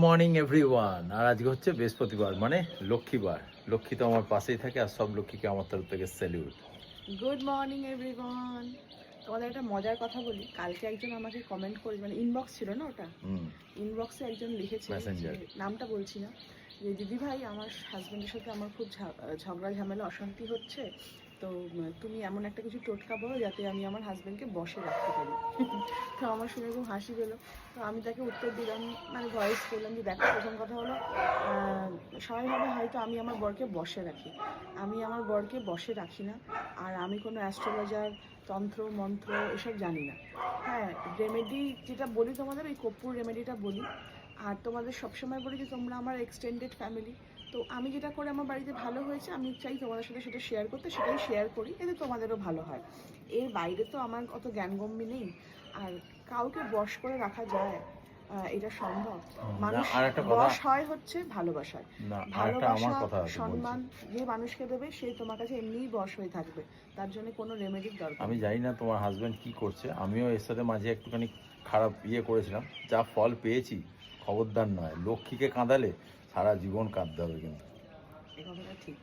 Morning everyone. আর আজকে হচ্ছে বৃহস্পতিবার, মানে লক্ষ্মীবার। লক্ষ্মী তো আমার পাশেই থাকে, আর সব লক্ষ্মীকে আমার তরফ থেকে স্যালিউট। Good morning everyone. তোমাদের একটা মজার কথা বলি, কালকে একজন আমাকে কমেন্ট করে, মানে ইনবক্স ছিল না ওটা, ইনবক্সে একজন লিখেছে, মেসেঞ্জার। নামটা বলছি না, যে দিদি ভাই আমার হাজব্যান্ডের সাথে আমার খুব ঝগড়া ঝামেলা অশান্তি হচ্ছে, তো তুমি এমন একটা কিছু টোটকা বলো যাতে আমি আমার হাজব্যান্ডকে বসে রাখতে পারি। তো আমার শুনে খুব হাসি পেলো। তো আমি তাকে উত্তর দিলাম, মানে ভয়েস করলাম যে দেখো, প্রথম কথা হলো সবাই ভাবে হয়তো আমি আমার বরকে বসে রাখি, আমি আমার বরকে বসে রাখি না। আর আমি কোনো অ্যাস্ট্রোলজার, তন্ত্র মন্ত্র এসব জানি না। হ্যাঁ, রেমেডি যেটা বলি তোমাদের, ওই কর্পূর রেমেডিটা বলি। আর তোমাদের সবসময় বলি যে তোমরা আমার এক্সটেন্ডেড ফ্যামিলি, তো আমি যেটা করে আমার বাড়িতে ভালো হয়েছে, আমি চাই তোমাদের সাথে সেটা শেয়ার করতে, সেটাই শেয়ার করি, এতে তোমাদেরও ভালো হয়। এর বাইরে তো আমার অত জ্ঞানগম্যি নেই। আর কাউকে বশ করে রাখা যায়, এটা সম্ভব? মানুষ বশ হয় হচ্ছে ভালোবাসায়। ভালোবাসা, সম্মান যে মানুষকে দেবে সেই তোমার কাছে এমনিই বশ হয়ে থাকবে, তার জন্য কোনো রেমেডির দরকার। আমি জানি না তোমার হাজব্যান্ড কি করছে, আমিও এর সাথে মাঝে একটুখানি খারাপ করেছিলাম, যা ফল পেয়েছি। খবরদার নয়, লক্ষ্মীকে কাঁদালে সারা জীবন কাঁদতে হবে কিন্তু। এই কথাটা ঠিক।